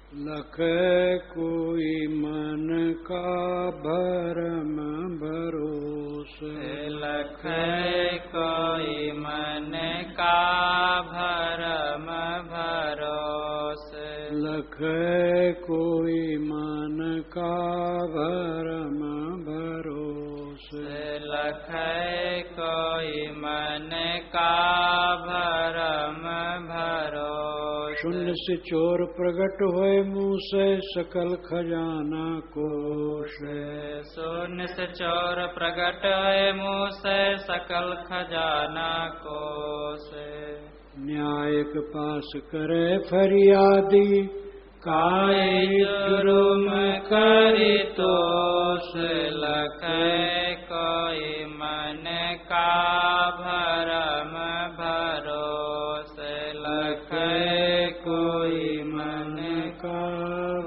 लखै कोई मन का भरम भरोसे। लखै कोई मन का भरम भरोसे। लखै कोई मन का भरम भरोसे। लखै कोई मन का भरम भरोसे। शून्य से चोर प्रगट होए मुँह से सकल खजाना कोश। शून्य से चोर प्रगट होए मुँह से सकल खजाना कोश। न्यायिक पास करे फरियादी काई जुर्म करी तोष। लखै कोई मन का भरम भरोसे। लखै कोई मन का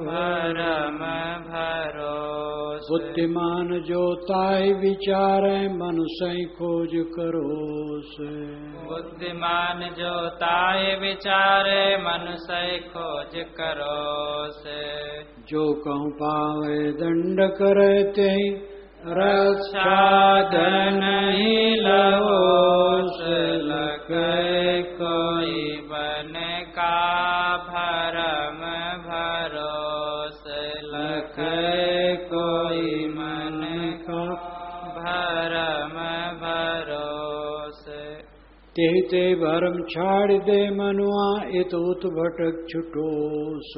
भरम भरोसे। बुद्धिमान जो ताई विचारे मनुष्य खोज करोसे। बुद्धिमान जो ताए विचारे मनुष्य खोज करोसे। जो कहूँ पावे दंड करे ते रक्षा धन ही लहोस। लखै कोई मन का भरम भरोसे। लखै कोई मन का भरम भरोसे। ते ते भरम छाड़ दे मनुआ इत उत भटक छुटोस।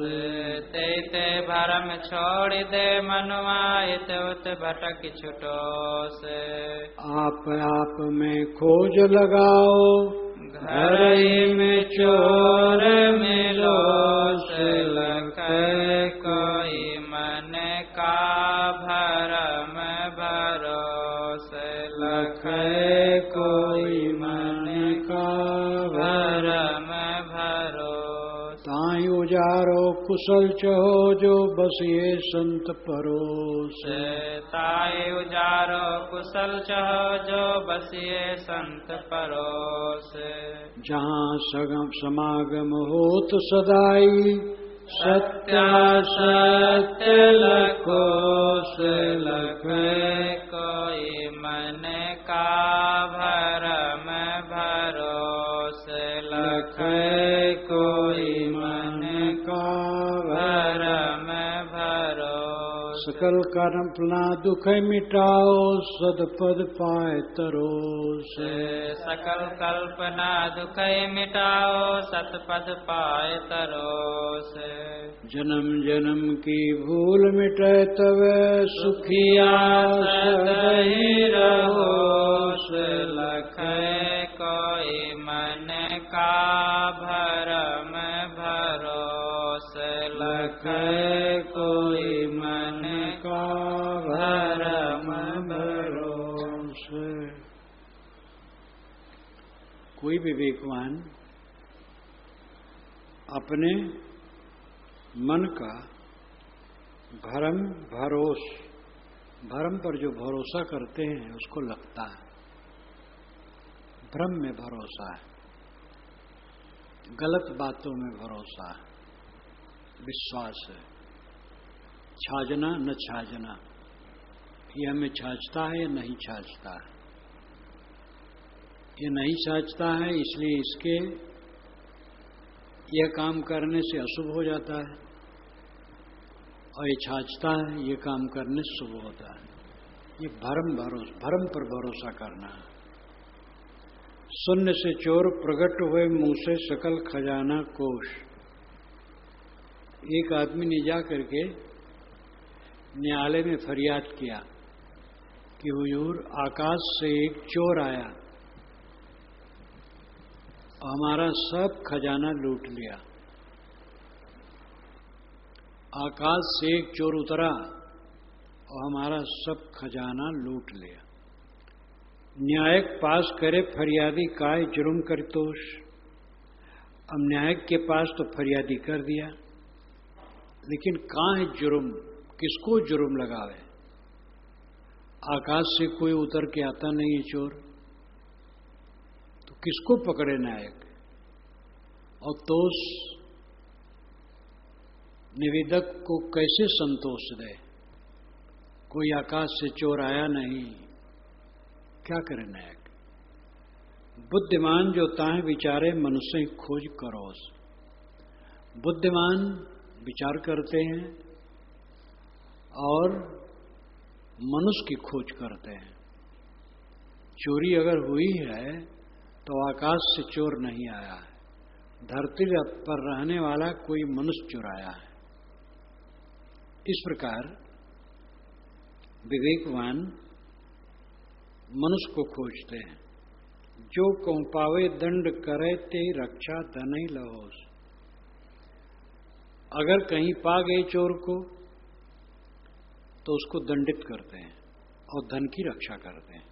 ते ते भरम छोड़ दे मनुआ इत उत भटक छुटोस। आप में खोज लगाओ घर ही में चोर मिलोस। लखै कोई मन का भरम भरोसे। लखै कोई मन का भरम भरोसे। ताई उजारो कुशल चहो जो बस ये संत परोस। ताई उजारो कुशल चहो जो बस ये संत परोस। जहाँ सगम समागम होत सदाई सत्यासत्य लखोस। लखै कोई मन का भरम भरोसे। लखै कोई मन का भरम भरोसे। सकल कल्पना दुख मिटाओ सदपद पाए तरोस। सकल कल्पना दुख मिटाओ सतपद पाए तरोस। जन्म जन्म की भूल मिटे तवे सुखिया सदहि रहोस। लखै कोई मन का भरम भरोसे। लखै कोई मन का भरम भरोसे। कोई विवेकवान अपने मन का भरम भरम पर जो भरोसा करते हैं उसको लगता है भ्रम में भरोसा है, गलत बातों में भरोसा है, विश्वास है। छाजना न छाजना, ये हमें छाछता है या नहीं छाछता है। ये नहीं छाछता है इसलिए इसके यह काम करने से अशुभ हो जाता है और ये छाछता है ये काम करने से शुभ होता है। ये भरम पर भरोसा करना है। शून्य से चोर प्रकट हुए मुंह से सकल खजाना कोश। एक आदमी ने जा करके न्यायालय में फरियाद किया कि हुजूर आकाश से एक चोर आया और हमारा सब खजाना लूट लिया। आकाश से एक चोर उतरा और हमारा सब खजाना लूट लिया। न्यायिक पास करे फरियादी काय जुर्म करतोष। अब न्यायिक के पास तो फरियादी कर दिया, लेकिन कहाँ है जुर्म, किसको जुर्म लगावे। आकाश से कोई उतर के आता नहीं है चोर, तो किसको पकड़े न्यायिक। और तोष निवेदक को कैसे संतोष दे? कोई आकाश से चोर आया नहीं, क्या करे नायक? बुद्धिमान जो ताहे विचारे मनुष्य खोज करोस। बुद्धिमान विचार करते हैं और मनुष्य की खोज करते हैं। चोरी अगर हुई है तो आकाश से चोर नहीं आया है, धरती पर रहने वाला कोई मनुष्य चुराया है। इस प्रकार विवेकवान मनुष्य को खोजते हैं। जो कहूं पावे दंड करे ते रक्षा धनई लहोस। अगर कहीं पा गए चोर को तो उसको दंडित करते हैं और धन की रक्षा करते हैं।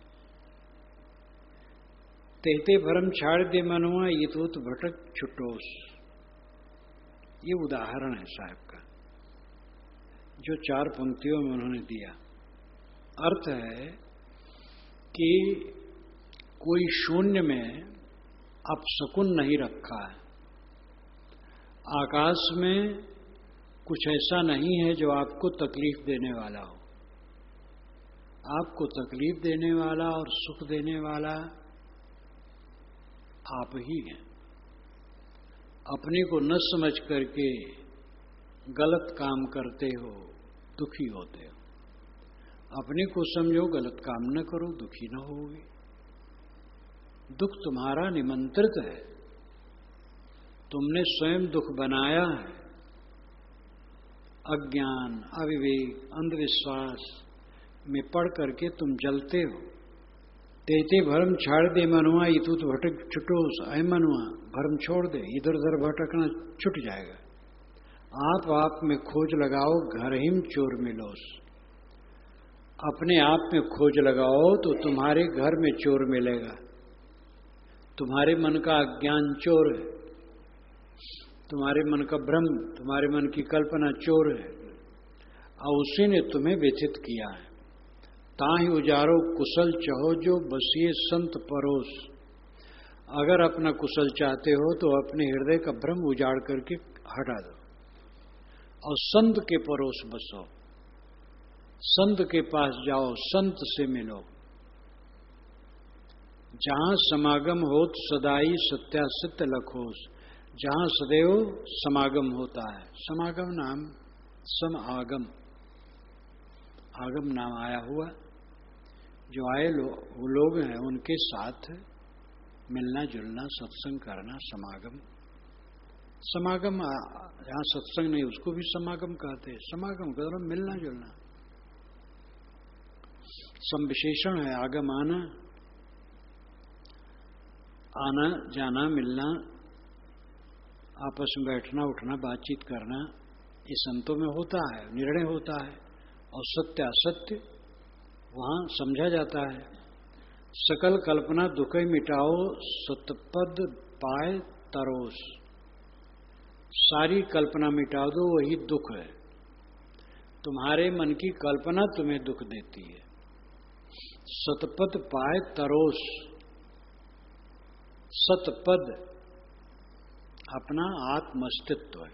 तेते भरम छाड़ दे मनुआ यथोत भटक छुटोस। ये उदाहरण है साहब का जो 4 पंक्तियों में उन्होंने दिया। अर्थ है कि कोई शून्य में अपशकुन नहीं रखा है। आकाश में कुछ ऐसा नहीं है जो आपको तकलीफ देने वाला हो। आपको तकलीफ देने वाला और सुख देने वाला आप ही हैं। अपने को न समझ करके गलत काम करते हो, दुखी होते हो। अपने को समझो, गलत काम न करो, दुखी न होगे। दुख तुम्हारा निमंत्रित है, तुमने स्वयं दुख बनाया है। अज्ञान, अविवेक, अंधविश्वास में पड़ करके तुम जलते हो। तेते भरम छाड़ दे मनुआ इतुत भटक छुटोस। ऐ मनुआ, भरम छोड़ दे, इधर उधर भटकना छुट जाएगा। आप में खोज लगाओ, घर हिम चोर मिलोस। अपने आप में खोज लगाओ तो तुम्हारे घर में चोर मिलेगा। तुम्हारे मन का अज्ञान चोर है, तुम्हारे मन का भ्रम, तुम्हारे मन की कल्पना चोर है और उसी ने तुम्हें व्यथित किया है। ताहि उजारो कुशल चहो जो बसिए संत परोस। अगर अपना कुशल चाहते हो तो अपने हृदय का भ्रम उजाड़ करके हटा दो और संत के परोस बसो। संत के पास जाओ, संत से मिलो। जहां समागम होत सदाई सत्यासत्य लखोस। जहां सदैव समागम होता है। समागम नाम समागम, आगम नाम आया हुआ। जो आए वो लोग हैं उनके साथ मिलना जुलना, सत्संग करना समागम। समागम जहां सत्संग नहीं उसको भी समागम कहते हैं। समागम का मतलब मिलना जुलना। संविशेषण है आगम, आना जाना, मिलना, आपस में बैठना उठना, बातचीत करना, ये संतों में होता है, निर्णय होता है। और सत्य असत्य वहां समझा जाता है। सकल कल्पना दुख मिटाओ, सतपद पाए तरोस। सारी कल्पना मिटा दो, वही दुख है। तुम्हारे मन की कल्पना तुम्हें दुख देती है। सतपद पाए तरोस। सतपद अपना आत्म अस्तित्व है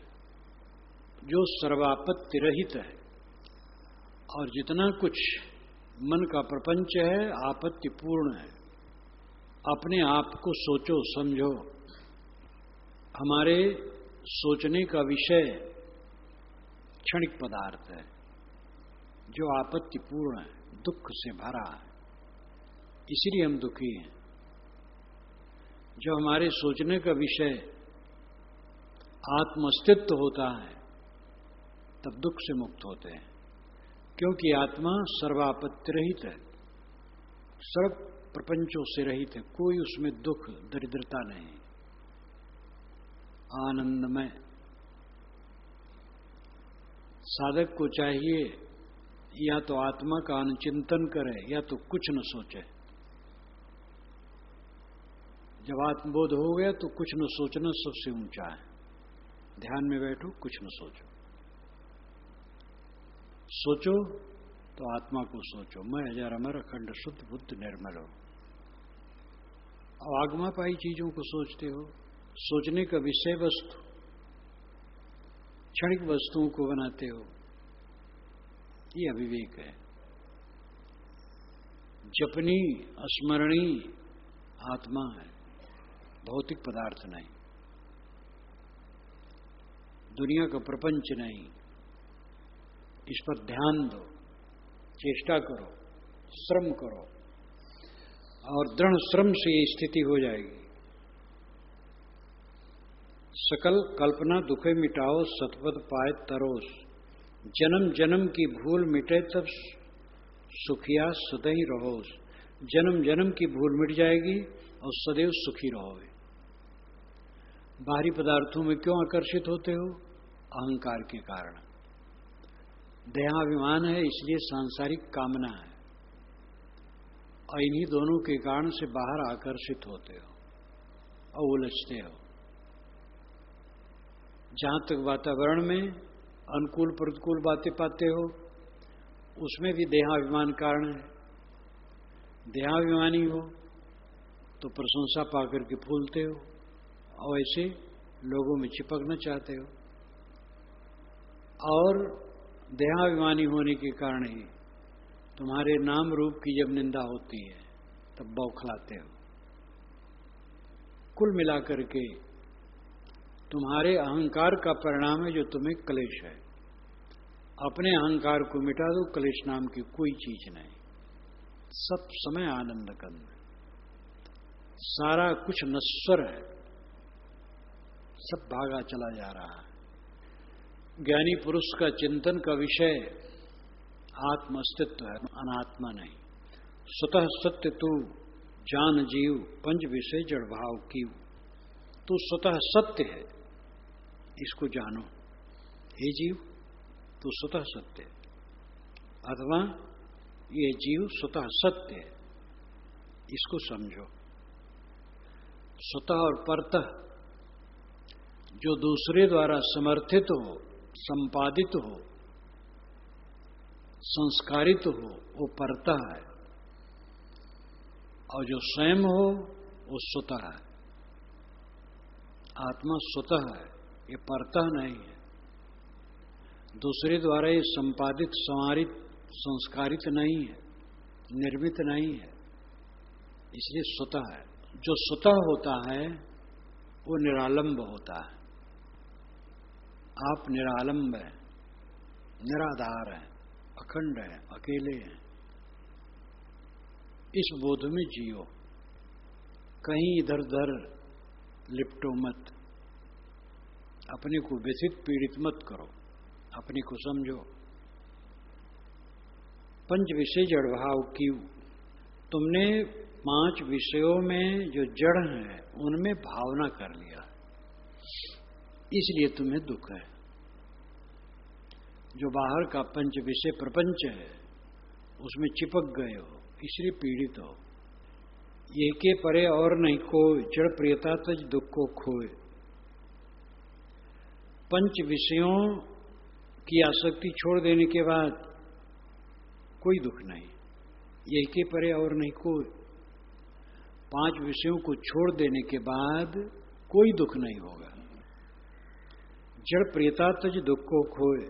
जो सर्वापत्ति रहित है। और जितना कुछ मन का प्रपंच है आपत्ति पूर्ण है। अपने आप को सोचो समझो। हमारे सोचने का विषय क्षणिक पदार्थ है जो आपत्ति पूर्ण है, दुख से भरा है। इसीलिए हम दुखी हैं। जो हमारे सोचने का विषय आत्मअस्तित्व होता है तब दुख से मुक्त होते हैं। क्योंकि आत्मा सर्वापत्ति रहित है, सर्व प्रपंचों से रहित है। कोई उसमें दुख दरिद्रता नहीं, आनंदमय। साधक को चाहिए या तो आत्मा का अनुचिंतन करे या तो कुछ न सोचे। जब आत्मबोध हो गया तो कुछ न सोचना सबसे ऊंचा है। ध्यान में बैठो, कुछ न सोचो। सोचो तो आत्मा को सोचो। मैं अजर अमर अखंड शुद्ध बुद्ध निर्मल हो। और आगमापाई चीजों को सोचते हो। सोचने का विषय वस्तु क्षणिक वस्तुओं को बनाते हो, ये अविवेक है। जपनी स्मरणी आत्मा है, भौतिक पदार्थ नहीं, दुनिया का प्रपंच नहीं। इस पर ध्यान दो, चेष्टा करो, श्रम करो, और दृढ़ श्रम से ये स्थिति हो जाएगी। सकल कल्पना दुखे मिटाओ, सतपथ पाए तरोस। जन्म जन्म की भूल मिटे तब सुखिया सदैव रहोस। जन्म जन्म की भूल मिट जाएगी और सदैव सुखी रहोगे। बाहरी पदार्थों में क्यों आकर्षित होते हो? अहंकार के कारण। देहाभिमान है, इसलिए सांसारिक कामना है, और इन्हीं दोनों के कारण से बाहर आकर्षित होते हो और उलझते हो। जहां तक वातावरण में अनुकूल प्रतिकूल बातें पाते हो, उसमें भी देहाभिमान कारण है। देहाभिमानी हो तो प्रशंसा पाकर के फूलते हो, और ऐसे लोगों में चिपकना चाहते हो, और देहाभिमानी होने के कारण ही तुम्हारे नाम रूप की जब निंदा होती है तब बौखलाते हो। कुल मिलाकर के तुम्हारे अहंकार का परिणाम है जो तुम्हें क्लेश है। अपने अहंकार को मिटा दो, क्लेश नाम की कोई चीज नहीं। सब समय आनंद कंद, सारा कुछ नश्वर है, सब भागा चला जा रहा है। ज्ञानी पुरुष का चिंतन का विषय आत्म अस्तित्व है, अनात्मा नहीं। स्वतः सत्य तू जान जीव, पंच विषय जड़ भाव कीव। तू स्वतः सत्य है, इसको जानो। हे जीव, तू स्वतः सत्य है, अथवा ये जीव स्वतः सत्य है, इसको समझो। स्वतः और परतः जो दूसरे द्वारा समर्थित हो, संपादित हो, संस्कारित हो, वो परतः है, और जो स्वयं हो वो स्वतः है। आत्मा स्वतः है, ये परतः नहीं है। दूसरे द्वारा ये संपादित, संवारित, संस्कारित नहीं है, निर्मित नहीं है, इसलिए स्वतः है। जो स्वतः होता है वो निरालंब होता है। आप निरालंब हैं, निराधार हैं, अखंड हैं, अकेले हैं। इस बोध में जियो, कहीं इधर उधर लिपटो मत, अपने को व्यथित पीड़ित मत करो, अपने को समझो। पंच विषय जड़ भाव की, तुमने 5 विषयों में जो जड़ है उनमें भावना कर लिया, इसलिए तुम्हें दुख है। जो बाहर का पंच विषय प्रपंच है उसमें चिपक गए हो, इसलिए पीड़ित हो। ये के परे और नहीं कोई, जड़ प्रियता तज दुख को खोए। पंच विषयों की आसक्ति छोड़ देने के बाद कोई दुख नहीं, यही के परे और नहीं कोई। 5 विषयों को छोड़ देने के बाद कोई दुख नहीं होगा। जड़ प्रियता तज दुख को खोए,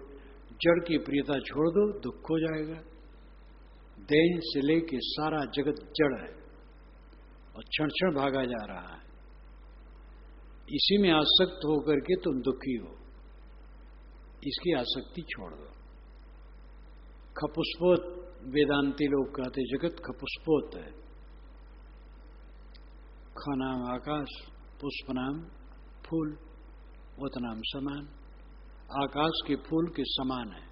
जड़ की प्रियता छोड़ दो, दुख हो जाएगा। देह से लेके सारा जगत जड़ है और क्षण क्षण भागा जा रहा है, इसी में आसक्त होकर के तुम दुखी हो। इसकी आसक्ति छोड़ दो। खपुष्पोत वेदांती लोग कहते, जगत खपुष्पोत है। ख नाम आकाश, पुष्प नाम फूल, उत नाम समान। आकाश के फूल के समान है।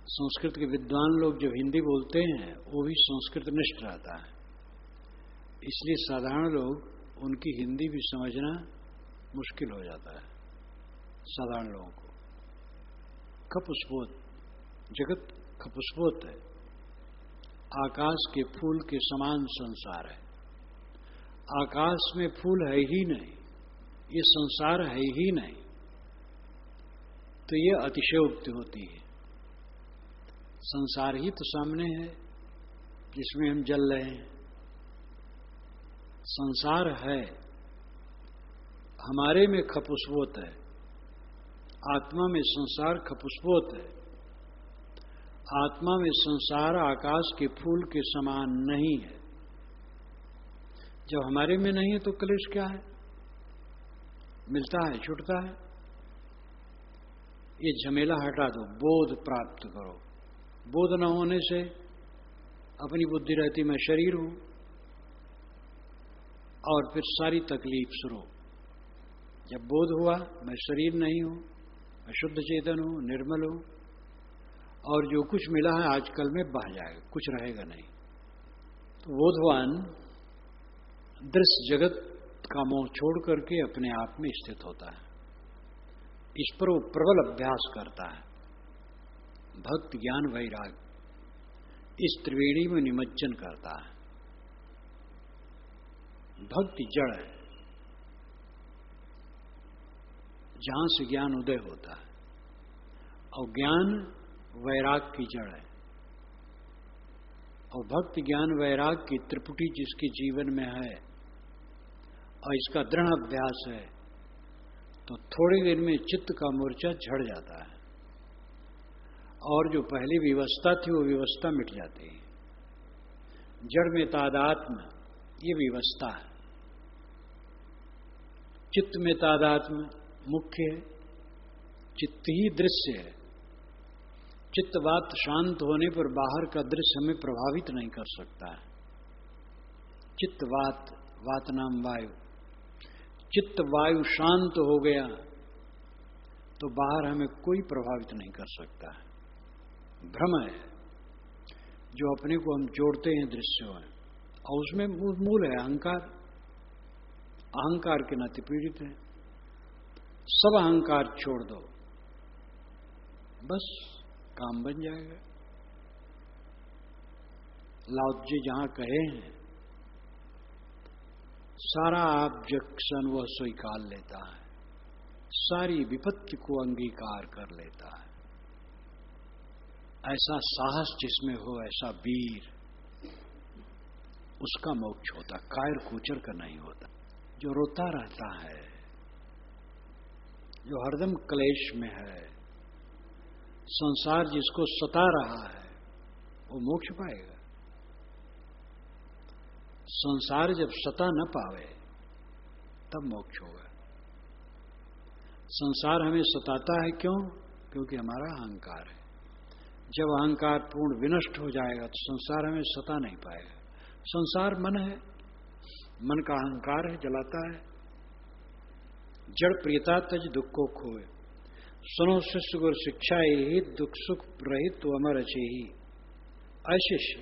संस्कृत के विद्वान लोग जब हिंदी बोलते हैं वो भी संस्कृत निष्ठ रहता है, इसलिए साधारण लोग उनकी हिंदी भी समझना मुश्किल हो जाता है साधारण लोगों को। खपुष्पोत, जगत खपुष्पोत है, आकाश के फूल के समान संसार है। आकाश में फूल है ही नहीं, ये संसार है ही नहीं, तो ये अतिशयोक्ति होती है। संसार ही तो सामने है जिसमें हम जल रहे हैं। संसार है, हमारे में खपुष्पोत है, आत्मा में संसार खपुष्पोत है। आत्मा में संसार आकाश के फूल के समान नहीं है। जब हमारे में नहीं है तो क्लेश क्या है? मिलता है, छूटता है। ये झमेला हटा दो, बोध प्राप्त करो। बोध न होने से अपनी बुद्धि रहती मैं शरीर हूं, और फिर सारी तकलीफ शुरू। जब बोध हुआ मैं शरीर नहीं हूं, मैं शुद्ध चेतन हूं, निर्मल हूं, और जो कुछ मिला है आजकल में बह जाएगा, कुछ रहेगा नहीं। तो बोधवान दृश्य जगत का मोह छोड़ करके अपने आप में स्थित होता है। इस पर वो प्रबल अभ्यास करता है। भक्ति ज्ञान वैराग्य इस त्रिवेणी में निमज्जन करता है। भक्ति जड़ है, जहां से ज्ञान उदय होता है, और ज्ञान वैराग की जड़ है। और भक्ति ज्ञान वैराग की त्रिपुटी जिसके जीवन में है और इसका दृढ़ अभ्यास है, तो थोड़ी देर में चित्त का मोर्चा झड़ जाता है, और जो पहली विवस्था थी वो विवस्था मिट जाती है। जड़ में तादात्म्य ये विवस्था है। चित्त में तादात्म्य मुख्य है। चित्त ही दृश्य है। चित्तवात शांत होने पर बाहर का दृश्य हमें प्रभावित नहीं कर सकता है। चित्तवात, वात नाम वायु, चित्त वायु शांत हो गया तो बाहर हमें कोई प्रभावित नहीं कर सकता है। भ्रम है जो अपने को हम जोड़ते हैं दृश्यों में, और उसमें मूल है अहंकार। अहंकार के नाते पीड़ित है। सब अहंकार छोड़ दो, बस काम बन जाएगा। लाओ जी जहां कहे हैं सारा ऑब्जेक्शन वह स्वीकार लेता है, सारी विपत्ति को अंगीकार कर लेता है। ऐसा साहस जिसमें हो, ऐसा वीर, उसका मोक्ष होता। कायर कूचर का नहीं होता। जो रोता रहता है, जो हरदम क्लेश में है, संसार जिसको सता रहा है, वो मोक्ष पाएगा। संसार जब सता न पावे तब मोक्ष होगा। संसार हमें सताता है क्यों? क्योंकि हमारा अहंकार है। जब अहंकार पूर्ण विनष्ट हो जाएगा तो संसार हमें सता नहीं पाएगा। संसार मन है, मन का अहंकार है, जलाता है। जड़ प्रियता तज दुख को खोए, सुनो शिष्य गुरु शिक्षा ही दुख सुख रहित तो अमर अचे ही। अशिष्य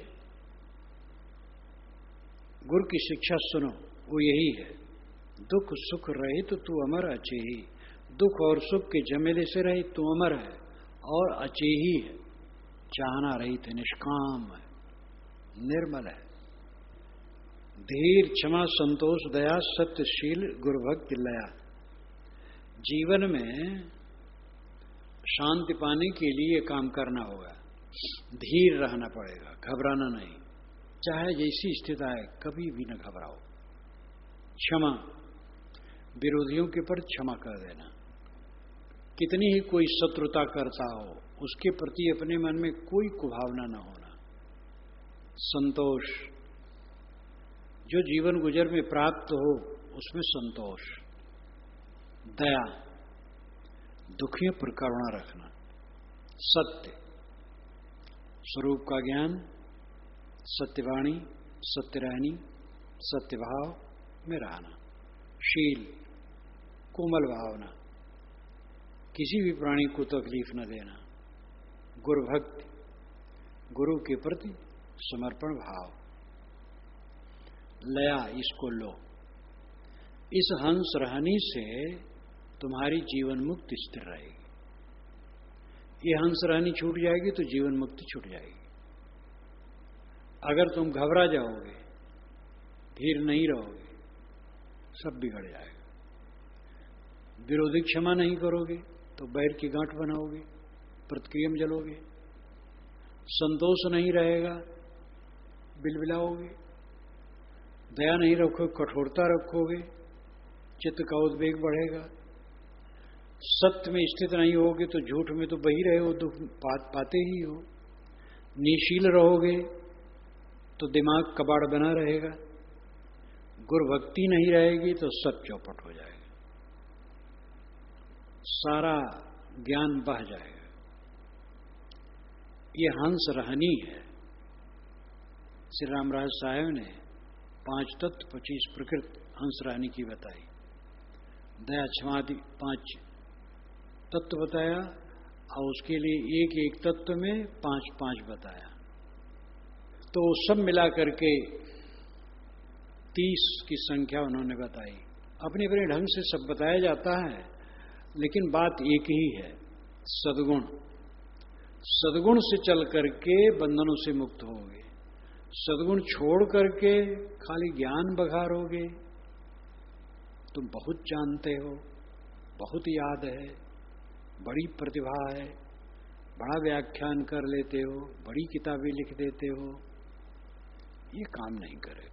गुरु की शिक्षा सुनो, वो यही है, दुख सुख रहित तू अमर अचे ही। दुख और सुख के झमेले से रहित तू अमर है और अचे ही है। चाहना रहित है, निष्काम है, निर्मल है। धीर क्षमा संतोष दया सत्यशील गुरु भक्ति लया। जीवन में शांति पाने के लिए काम करना होगा। धीर रहना पड़ेगा, घबराना नहीं। चाहे जैसी स्थिति आए कभी भी न घबराओ। क्षमा, विरोधियों के पर क्षमा कर देना। कितनी ही कोई शत्रुता करता हो, उसके प्रति अपने मन में कोई कुभावना न होना। संतोष, जो जीवन गुजर में प्राप्त हो उसमें संतोष। दया, दुखियों पर करुणा रखना। सत्य, स्वरूप का ज्ञान, सत्यवाणी, सत्यरानी, सत्यभाव में रहना। शील, कोमल भावना, किसी भी प्राणी को तकलीफ न देना। गुरु भक्ति, गुरु के प्रति समर्पण भाव। लया, इसको लो। इस हंस रहनी से तुम्हारी जीवन मुक्ति स्थिर रहेगी। ये हंस रहनी छूट जाएगी तो जीवन मुक्ति छूट जाएगी। अगर तुम घबरा जाओगे, धीर नहीं रहोगे, सब बिगड़ जाएगा। विरोधी क्षमा नहीं करोगे तो बैर की गांठ बनाओगे, प्रतिक्रिया में जलोगे। संतोष नहीं रहेगा, बिलबिलाओगे। दया नहीं रखोगे, कठोरता रखोगे, चित्त का उद्वेग बढ़ेगा। सत्य में स्थित नहीं होगे तो झूठ में तो बही रहे हो, दुख पाते ही हो। निशील रहोगे तो दिमाग कबाड़ बना रहेगा। गुरु भक्ति नहीं रहेगी तो सब चौपट हो जाएगा, सारा ज्ञान बह जाएगा। ये हंस रहनी है। श्री रामराज साहब ने 5 तत्व 25 प्रकृति हंस रहनी की बताई। दया क्षमादि 5 तत्व बताया और उसके लिए एक एक तत्व में 5-5 बताया। तो सब मिला करके 30 की संख्या उन्होंने बताई। अपने अपने ढंग से सब बताया जाता है, लेकिन बात एक ही है, सद्गुण। सद्गुण से चल करके बंधनों से मुक्त होगे। सद्गुण छोड़ करके खाली ज्ञान बघारोगे, तुम बहुत जानते हो, बहुत याद है, बड़ी प्रतिभा है, बड़ा व्याख्यान कर लेते हो, बड़ी किताबें लिख देते हो, ये काम नहीं करे।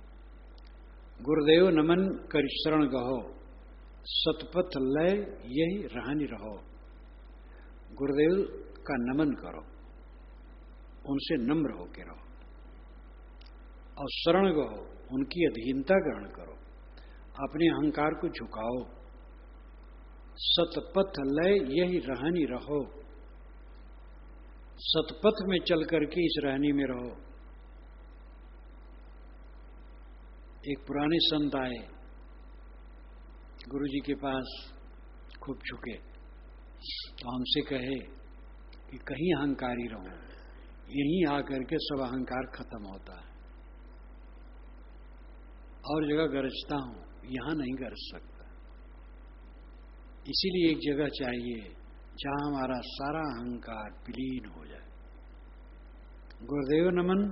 गुरुदेव नमन कर शरण गहो, सतपथ लय यही रहनी रहो। गुरुदेव का नमन करो, उनसे नम्र होके रहो और शरण गहो, उनकी अधीनता ग्रहण करो, अपने अहंकार को झुकाओ। सतपथ लय यही रहनी रहो, सतपथ में चल करके इस रहनी में रहो। एक पुराने संत आए गुरुजी के पास, खूब झुके, तो हमसे कहे कि कहीं अहंकारी रहो, यहीं आकर के सब अहंकार खत्म होता है। और जगह गरजता हूं, यहां नहीं गरज सकता। इसीलिए एक जगह चाहिए जहां हमारा सारा अहंकार विलीन हो जाए। गुरुदेव नमन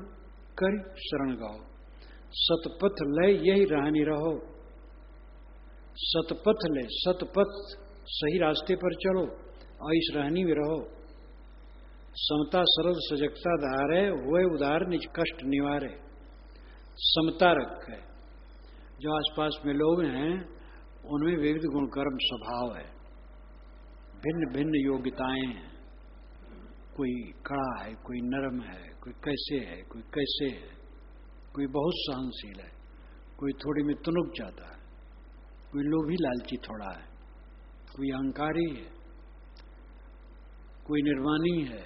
कर शरण गाओ, सतपथ लय यही रहनी रहो। सतपथ ले, सतपथ सही रास्ते पर चलो और इस रहनी में रहो। समता सरल सजगता धारे, हुए उदार निज कष्ट निवारे। समता रखे। जो आसपास में लोग हैं उनमें विविध गुणकर्म स्वभाव है, भिन्न भिन्न योग्यताएं हैं। कोई कड़ा है, कोई नरम है, कोई कैसे है, कोई कैसे है, कोई बहुत सहनशील है, कोई थोड़ी में तुनुक जाता है, कोई लोभी लालची थोड़ा है, कोई अहंकारी है, कोई निर्वाणी है।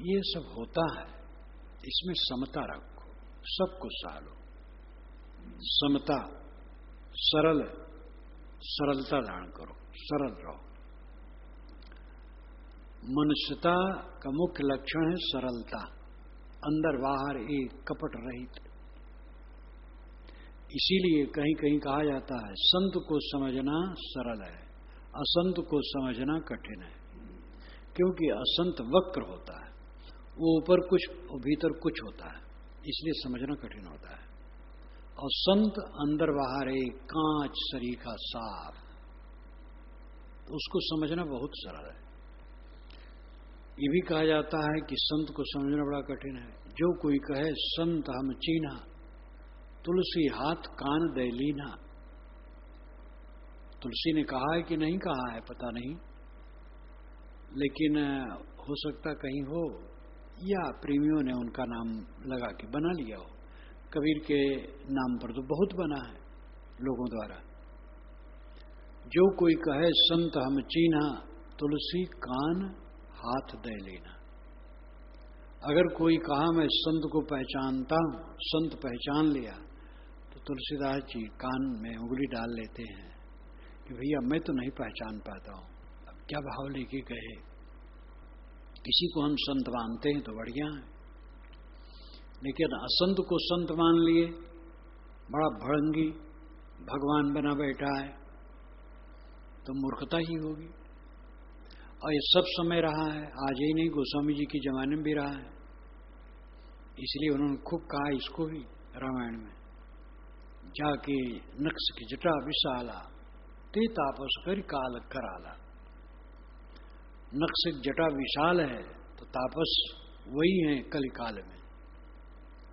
ये सब होता है, इसमें समता रखो, सबको सह लो। समता, सरल, सरलता धारण करो, सरल रहो। मनुष्यता का मुख्य लक्षण है सरलता, अंदर बाहर एक कपट रहित। इसीलिए कहीं कहीं कहा जाता है संत को समझना सरल है, असंत को समझना कठिन है। क्योंकि असंत वक्र होता है, वो ऊपर कुछ और भीतर कुछ होता है, इसलिए समझना कठिन होता है। और संत अंदर बाहर एक कांच सरीखा साफ, तो उसको समझना बहुत सरल है। ये भी कहा जाता है कि संत को समझना बड़ा कठिन है। जो कोई कहे संत हम चीन्हा, तुलसी हाथ कान दे लीना। तुलसी ने कहा है कि नहीं कहा है पता नहीं, लेकिन हो सकता कहीं हो, या प्रेमियों ने उनका नाम लगा के बना लिया हो। कबीर के नाम पर तो बहुत बना है लोगों द्वारा। जो कोई कहे संत हम चीन्हा, तुलसी कान हाथ दे लेना। अगर कोई कहा मैं संत को पहचानता हूं, संत पहचान लिया, तो तुलसीदास जी कान में उंगली डाल लेते हैं कि भैया मैं तो नहीं पहचान पाता हूं। अब क्या भाव लेके कहे। किसी को हम संत मानते हैं तो बढ़िया है, लेकिन असंत को संत मान लिए, बड़ा भड़ंगी भगवान बना बैठा है, तो मूर्खता ही होगी। और ये सब समय रहा है, आज ही नहीं, गोस्वामी जी के जमाने में भी रहा है। इसलिए उन्होंने खूब कहा इसको भी रामायण में, जाके नक्श की जटा विशाला, ते तापस कर काल कराला। नक्श की जटा विशाल है तो तापस वही है कलिकाल में।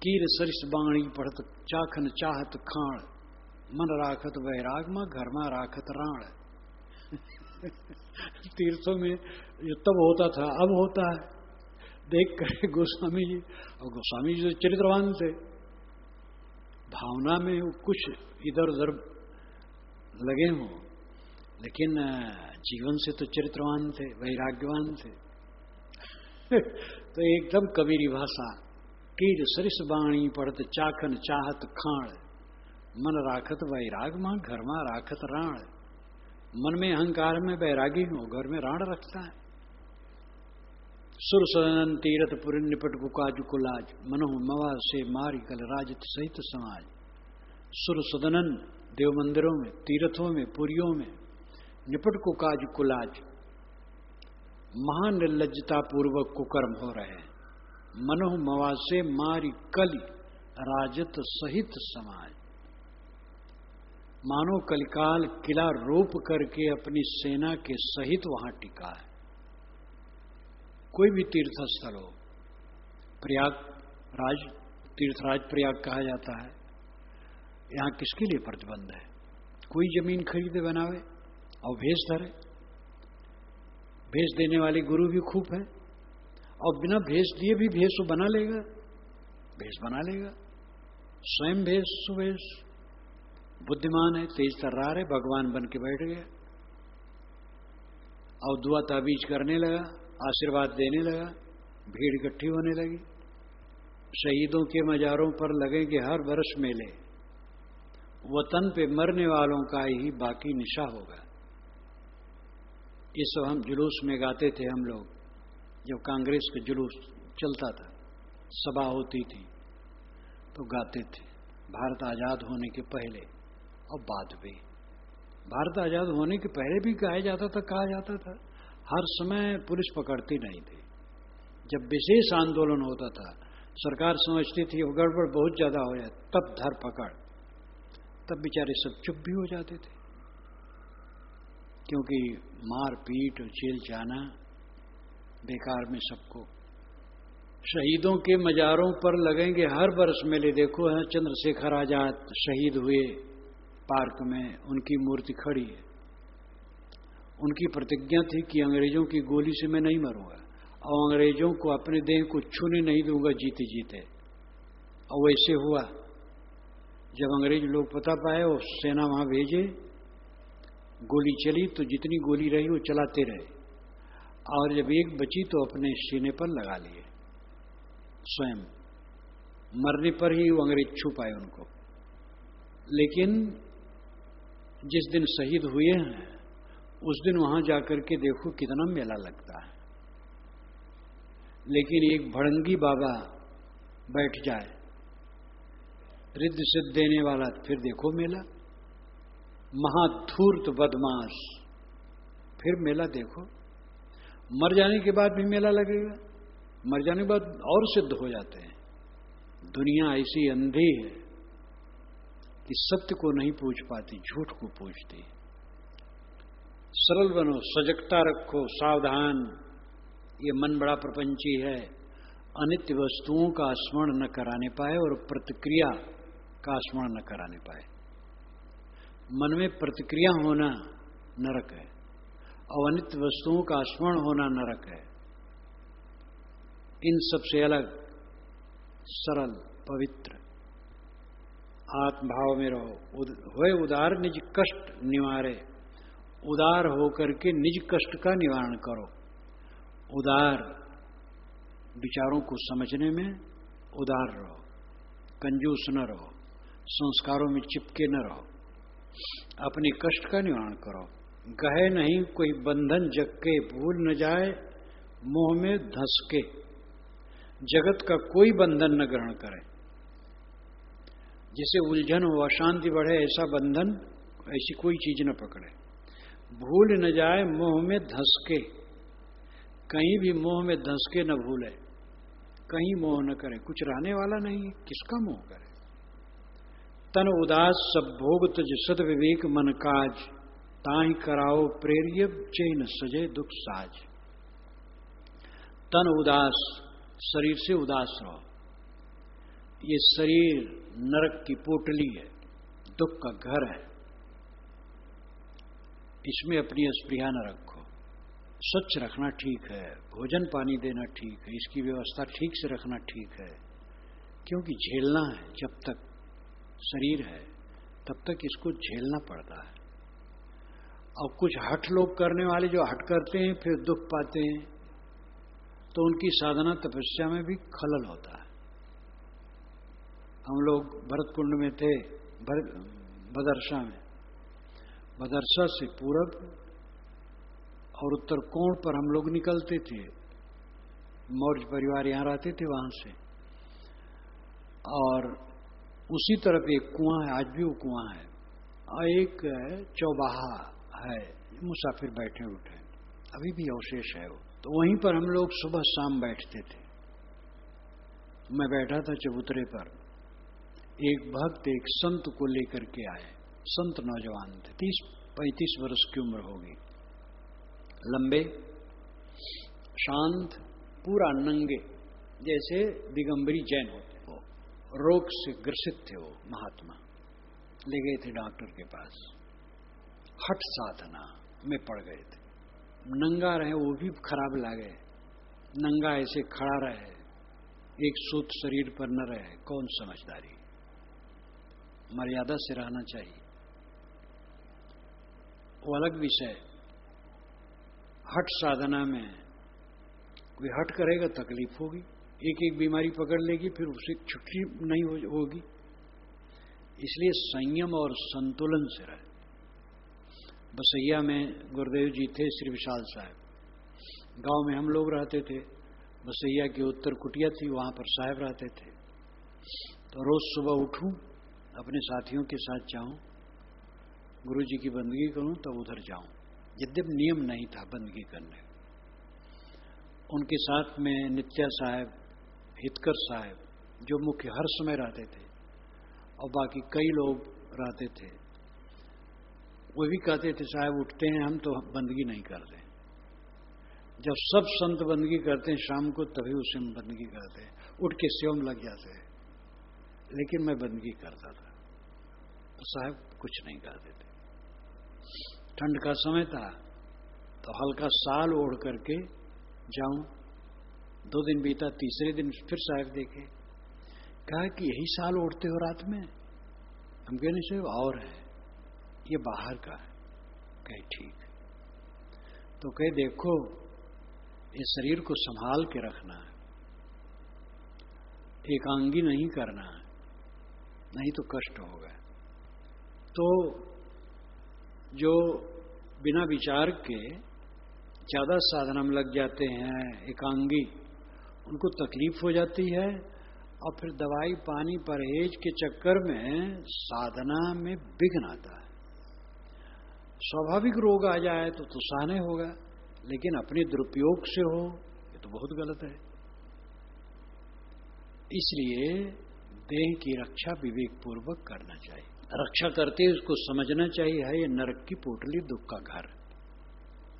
कीर सरिस बाणी पढ़त चाखन चाहत खाण, मन राखत वैराग मा घर मा राखत राण। तीर्थों में जो तब होता था अब होता है। देख कर गोस्वामी जी, और गोस्वामी जी तो चरित्रवान थे, भावना में कुछ इधर उधर लगे हों, लेकिन जीवन से तो चरित्रवान थे, वैराग्यवान थे। तो एकदम कबीरी भाषा, कीर सरिस बाणी पढ़त चाखन चाहत खाण, मन राखत वैराग मां घर में राखत राण। मन में अहंकार में वैरागी हो, घर में राण रखता है। सुर सदन तीरथ पुर निपट कुकाज कुलाज, मनो मवा से मारी कल राजत सहित समाज। सुर सदनन देव मंदिरों में, तीर्थों में, पुरियों में, निपट कुकाज कुलाज, महान निर्लज्जता पूर्वक कुकर्म हो रहे हैं। मनो मवा से मारी कली राजत सहित समाज। मानो कलिकाल किला रोप करके अपनी सेना के सहित वहां टिका है। कोई भी तीर्थ स्थल हो, प्रयागराज, तीर्थराज प्रयाग कहा जाता है, यहां किसके लिए प्रतिबंध है? कोई जमीन खरीदे बनावे और भेज धरे। भेज देने वाले गुरु भी खूब है, और बिना भेज दिए भी भेष बना लेगा, भेष बना लेगा, स्वयं भेष सुवेश। बुद्धिमान है, तेज तर्रार है, भगवान बन के बैठ गया और दुआ ताबीज करने लगा, आशीर्वाद देने लगा, भीड़ इकट्ठी होने लगी। शहीदों के मजारों पर लगेंगे हर वर्ष मेले, वतन पे मरने वालों का ही बाकी निशा होगा। ये सब हम जुलूस में गाते थे हम लोग, जब कांग्रेस का जुलूस चलता था, सभा होती थी तो गाते थे। भारत आजाद होने के पहले और बाद भी, भारत आजाद होने के पहले भी गाया जाता था, कहा जाता था। हर समय पुलिस पकड़ती नहीं थी। जब विशेष आंदोलन होता था, सरकार समझती थी वो गड़बड़ बहुत ज्यादा हो जाए, तब धर पकड़, तब बेचारे सब चुप भी हो जाते थे, क्योंकि मार पीट और जेल जाना बेकार में सबको। शहीदों के मजारों पर लगेंगे हर वर्ष मेले। देखो है, चंद्रशेखर आजाद शहीद हुए पार्क में, उनकी मूर्ति खड़ी है। उनकी प्रतिज्ञा थी कि अंग्रेजों की गोली से मैं नहीं मरूंगा और अंग्रेजों को अपने देह को छूने नहीं दूंगा जीते जीते। और वैसे हुआ। जब अंग्रेज लोग पता पाए और सेना वहां भेजे, गोली चली तो जितनी गोली रही वो चलाते रहे, और जब एक बची तो अपने सीने पर लगा लिए स्वयं। मरने पर ही वो अंग्रेज छू पाए उनको। लेकिन जिस दिन शहीद हुए हैं उस दिन वहां जाकर के देखो कितना मेला लगता है। लेकिन एक भड़ंगी बाबा बैठ जाए, रिद्ध सिद्ध देने वाला, फिर देखो मेला। महाधूर्त बदमाश, फिर मेला देखो। मर जाने के बाद भी मेला लगेगा, मर जाने के बाद और सिद्ध हो जाते हैं। दुनिया ऐसी अंधी है कि सत्य को नहीं पूछ पाती, झूठ को पूछती। सरल बनो, सजगता रखो, सावधान। ये मन बड़ा प्रपंची है, अनित्य वस्तुओं का स्मरण न कराने पाए और प्रतिक्रिया का स्मरण न कराने पाए। मन में प्रतिक्रिया होना नरक है और अनित्य वस्तुओं का स्मरण होना नरक है। इन सबसे अलग सरल पवित्र आत्मभाव में रहो। होए उदार निज कष्ट निवारे, उदार होकर के निज कष्ट का निवारण करो। उदार विचारों को समझने में उदार रहो, कंजूस न रहो, संस्कारों में चिपके न रहो, अपने कष्ट का निवारण करो। गहे नहीं कोई बंधन जग के, भूल न जाए मोह में धंस के। जगत का कोई बंधन न ग्रहण करे, जिसे उलझन हो, अशांति बढ़े, ऐसा बंधन, ऐसी कोई चीज न पकड़े। भूल न जाए मोह में धंस के, कहीं भी मोह में धंस के न भूले, कहीं मोह न करे। कुछ रहने वाला नहीं है, किसका मोह करे। तन उदास सब भोग तुझ सद विवेक मन काज, ताहि कराओ प्रेरिय चैन सजे दुख साज। तन उदास, शरीर से उदास रहो। ये शरीर नरक की पोटली है, दुख का घर है। इसमें अपनी अस्पृहा न रखो। स्वच्छ रखना ठीक है, भोजन पानी देना ठीक है, इसकी व्यवस्था ठीक से रखना ठीक है, क्योंकि झेलना है। जब तक शरीर है तब तक इसको झेलना पड़ता है। और कुछ हठ लोग करने वाले जो हठ करते हैं फिर दुख पाते हैं, तो उनकी साधना तपस्या में भी खलल होता है। हम लोग भरत कुंड में थे, बदरसा में। बदरसा से पूरब और उत्तर कोण पर हम लोग निकलते थे। मौर्य परिवार यहां रहते थे वहां से, और उसी तरफ एक कुआं है, आज भी वो कुआं है, और एक चौबाहा है, मुसाफिर बैठे उठे, अभी भी अवशेष है वो। तो वहीं पर हम लोग सुबह शाम बैठते थे। मैं बैठा था चबूतरे पर, एक भक्त एक संत को लेकर के आए। संत नौजवान थे, 30-35 वर्ष की उम्र होगी, लंबे, शांत, पूरा नंगे, जैसे दिगंबरी जैन होते। वो रोग से ग्रसित थे, वो महात्मा। ले गए थे डॉक्टर के पास, हठ साधना में पड़ गए थे। नंगा रहे वो भी खराब लगे, नंगा ऐसे खड़ा रहे, एक सूत शरीर पर न रहे, कौन समझदारी। मर्यादा से रहना चाहिए, वो अलग विषय। हठ साधना में कोई हठ करेगा तकलीफ होगी, एक एक बीमारी पकड़ लेगी, फिर उसे छुट्टी नहीं होगी। इसलिए संयम और संतुलन से रहे। बसैया में गुरुदेव जी थे, श्री विशाल साहब। गांव में हम लोग रहते थे, बसैया की उत्तर कुटिया थी, वहां पर साहब रहते थे। तो रोज सुबह उठूं, अपने साथियों के साथ जाऊं, गुरु जी की बंदगी करूं, तब उधर जाऊं। यद्यप नियम नहीं था बंदगी करने। उनके साथ में नित्या साहब, हितकर साहब, जो मुख्य हर समय रहते थे, और बाकी कई लोग रहते थे। वो भी कहते थे, साहब उठते हैं हम तो बंदगी नहीं करते। जब सब संत बंदगी करते हैं शाम को, तभी उसे हम बंदगी करते हैं, उठ के सेवा में लग जाते हैं। लेकिन मैं बंदगी करता था, तो साहब कुछ नहीं कहते थे। ठंड का समय था, तो हल्का साल ओढ़ करके जाऊं। 2 दिन बीता, तीसरे दिन फिर साहब देखे, कहा कि यही साल ओढ़ते हो रात में? हम कहने से और है, ये बाहर का है। कहे ठीक। तो कहे देखो, ये शरीर को संभाल के रखना है, एकांगी नहीं करना है, नहीं तो कष्ट होगा। तो जो बिना विचार के ज्यादा साधना में लग जाते हैं, एकांगी, उनको तकलीफ हो जाती है, और फिर दवाई पानी परहेज के चक्कर में साधना में विघ्न आता है। स्वाभाविक रोग आ जाए तो सहने होगा, लेकिन अपने दुरुपयोग से हो, ये तो बहुत गलत है। इसलिए देह की रक्षा विवेक पूर्वक करना चाहिए। रक्षा करते उसको समझना चाहिए है ये नरक की पोटली, दुख का घर।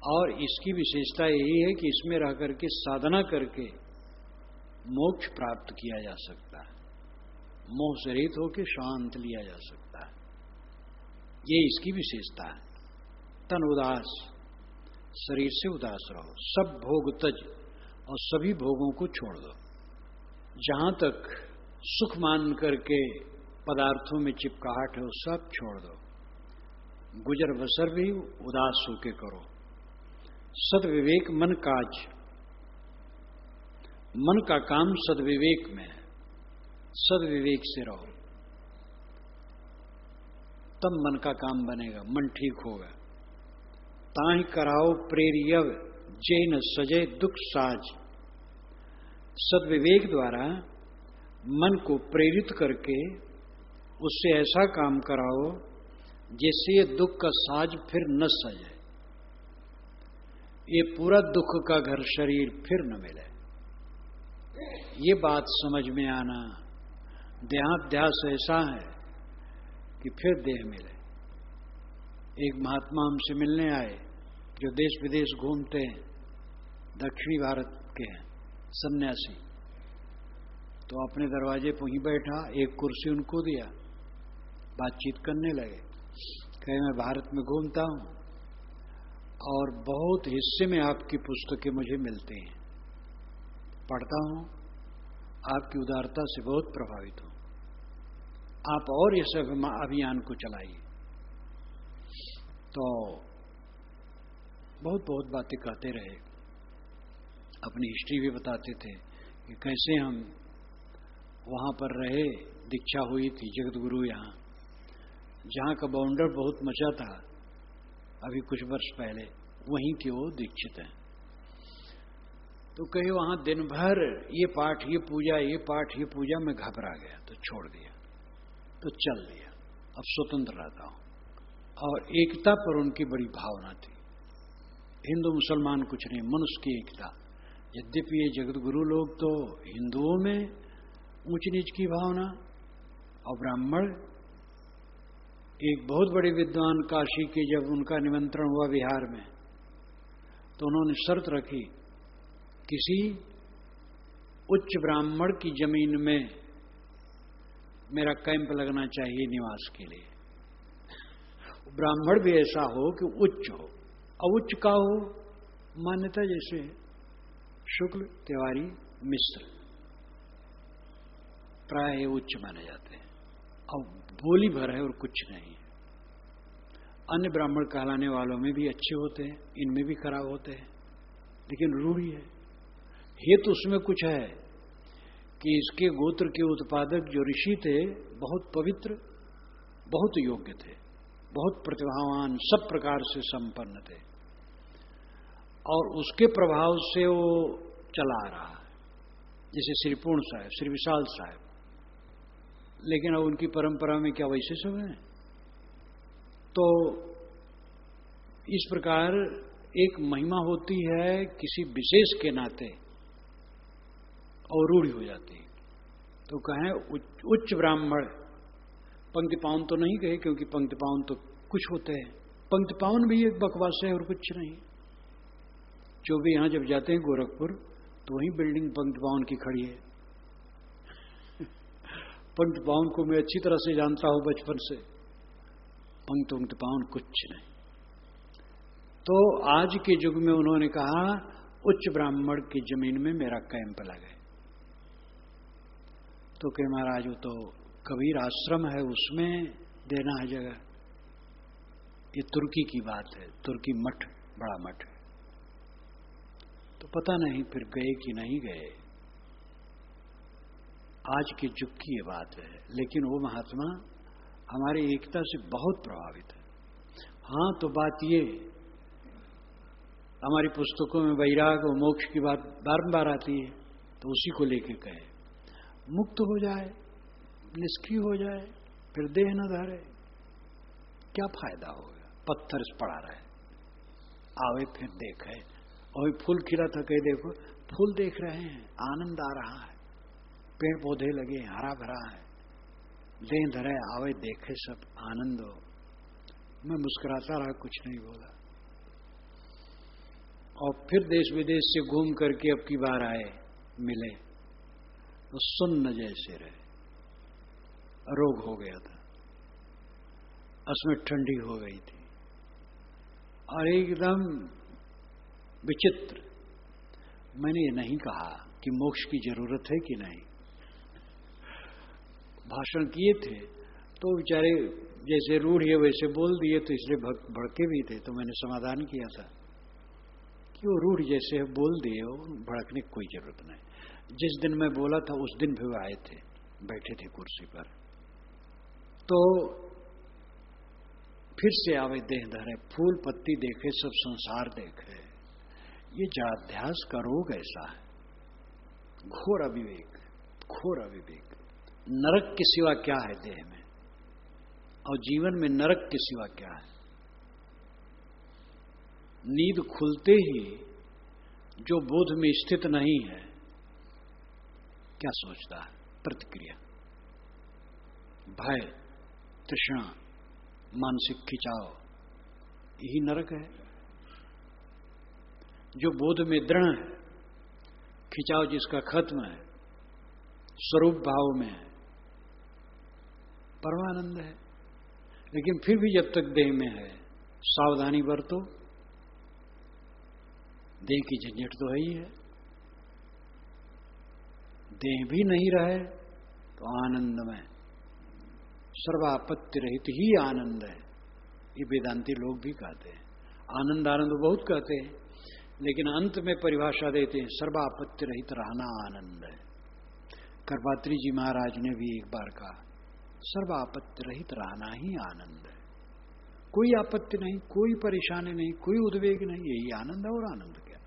और इसकी विशेषता यही है कि इसमें रह करके साधना करके मोक्ष प्राप्त किया जा सकता है, मोह से रहित होकर शांत लिया जा सकता है। ये इसकी विशेषता है। तन उदास, शरीर से उदास रहो, सब भोग तज, और सभी भोगों को छोड़ दो। जहां तक सुख मान करके पदार्थों में चिपकाहट है, वो सब छोड़ दो। गुजर बसर भी उदास होके करो। सद्विवेक मन काज, मन का काम सद्विवेक में है, सद्विवेक से रहो, तब मन का काम बनेगा, मन ठीक होगा। ताहि कराओ प्रेरियव, जे न सजे दुख साज। सद्विवेक द्वारा मन को प्रेरित करके उससे ऐसा काम कराओ जिससे ये दुख का साज फिर न सजे, ये पूरा दुख का घर शरीर फिर न मिले। ये बात समझ में आना, देहाध्यास ऐसा है कि फिर देह मिले। एक महात्मा हमसे मिलने आए, जो देश विदेश घूमते हैं, दक्षिणी भारत के हैं, सन्यासी। तो अपने दरवाजे पर ही बैठा, एक कुर्सी उनको दिया, बातचीत करने लगे। कहे मैं भारत में घूमता हूं, और बहुत हिस्से में आपकी पुस्तकें मुझे मिलती हैं, पढ़ता हूं, आपकी उदारता से बहुत प्रभावित हूं। आप और इस अभियान को चलाइए। तो बहुत बहुत बातें कहते रहे, अपनी हिस्ट्री भी बताते थे कि कैसे हम वहां पर रहे, दीक्षा हुई थी जगतगुरु यहाँ, जहाँ का बाउंडर बहुत मचा था अभी कुछ वर्ष पहले, वहीं के वो दीक्षित हैं। तो कहे वहां दिन भर ये पाठ ये पूजा ये पाठ ये पूजा, मैं घबरा गया तो छोड़ दिया, तो चल दिया, अब स्वतंत्र रहता हूं। और एकता पर उनकी बड़ी भावना थी, हिंदू मुसलमान कुछ नहीं, मनुष्य की एकता। यद्यपि ये जगतगुरु लोग तो हिंदुओं में ऊंच नीच की भावना, और ब्राह्मण, एक बहुत बड़े विद्वान काशी के जब उनका निमंत्रण हुआ बिहार में, तो उन्होंने शर्त रखी, किसी उच्च ब्राह्मण की जमीन में मेरा कैंप लगना चाहिए निवास के लिए। ब्राह्मण भी ऐसा हो कि उच्च हो, और उच्च का हो मान्यता, जैसे शुक्ल, तिवारी, मिश्र प्राय उच्च माने जाते हैं, और बोली भर है और कुछ नहीं है। अन्य ब्राह्मण कहलाने वालों में भी अच्छे होते हैं, इनमें भी खराब होते हैं, लेकिन रूढ़ी है। हेतु उसमें कुछ है कि इसके गोत्र के उत्पादक जो ऋषि थे बहुत पवित्र, बहुत योग्य थे, बहुत प्रतिभावान, सब प्रकार से संपन्न थे, और उसके प्रभाव से वो चला आ रहा है, जैसे श्री पूर्ण साहब, श्री विशाल साहब। लेकिन अब उनकी परंपरा में क्या वैसे सब है? तो इस प्रकार एक महिमा होती है किसी विशेष के नाते, और रूढ़ी हो जाती है। तो कहें उच्च ब्राह्मण, पंक्ति पावन तो नहीं कहे, क्योंकि पंक्ति पावन तो कुछ होते हैं, पंक्ति पावन भी एक बकवास है और कुछ नहीं। जो भी यहां जब जाते हैं गोरखपुर, तो वहीं बिल्डिंग पंक्ति पावन की खड़ी है। पंक्ति पावन को मैं अच्छी तरह से जानता हूं बचपन से, पंक्ति पावन कुछ नहीं। तो आज के युग में उन्होंने कहा, उच्च ब्राह्मण की जमीन में मेरा कैंप लगे। तो कहे महाराज, वो तो कबीर आश्रम है, उसमें देना है जगह। ये तुर्की की बात है, तुर्की मठ, बड़ा मठ है। तो पता नहीं फिर गए कि नहीं गए, आज के युग की ये बात है। लेकिन वो महात्मा हमारी एकता से बहुत प्रभावित है। हाँ, तो बात ये, हमारी पुस्तकों में वैराग और मोक्ष की बात बारंबार आती है, तो उसी को लेके कहे, मुक्त हो जाए, निष्क्रिय हो जाए, फिर देह न धरे, क्या फायदा होगा? पत्थर से पड़ा रहे, आवे फिर देखे। और फूल खिला था, कहे देखो फूल देख रहे हैं, आनंद आ रहा है, पेड़ पौधे लगे, हरा भरा है, देह धरे, आवे देखे, सब आनंद हो। मैं मुस्कुराता रहा, कुछ नहीं बोला। और फिर देश विदेश से घूम करके अब की बार आए, मिले तो सुन्न जैसे रहे, रोग हो गया था, उसमें ठंडी हो गई थी, और एकदम विचित्र। मैंने ये नहीं कहा कि मोक्ष की जरूरत है कि नहीं, भाषण किए थे तो बेचारे जैसे रूढ़ है वैसे बोल दिए, तो इसलिए भड़के भी थे। तो मैंने समाधान किया था कि वो रूढ़ जैसे बोल दिए, हो भड़कने की कोई जरूरत नहीं। जिस दिन मैं बोला था उस दिन भी वो आए थे, बैठे थे कुर्सी पर। तो फिर से आवे, देह धरे, फूल पत्ती देखे, सब संसार देखे। ये जाध्यास का रोग ऐसा है, घोर अविवेक, घोर अविवेक। नरक के सिवा क्या है देह में, और जीवन में नरक के सिवा क्या है? नींद खुलते ही जो बोध में स्थित नहीं है, क्या सोचता है? प्रतिक्रिया, भय, तृष्णा, मानसिक खिंचाव, यही नरक है। जो बोध में दृढ़ है, खिंचाव जिसका खत्म है, स्वरूप भाव में है, परमानंद है। लेकिन फिर भी जब तक देह में है, सावधानी बरतो, देह की झंझट तो है ही है। देह भी नहीं रहे तो आनंदमय, सर्वापत्ति रहित ही आनंद है। ये वेदांती लोग भी कहते हैं। आनंद आनंद बहुत कहते हैं, लेकिन अंत में परिभाषा देते हैं सर्वापत्ति रहित रहना आनंद है। करपात्री जी महाराज ने भी एक बार कहा सर्वापत्ति रहित रहना ही आनंद है। कोई आपत्ति नहीं, कोई परेशानी नहीं, कोई उद्वेग नहीं, यही आनंद है। और आनंद क्या?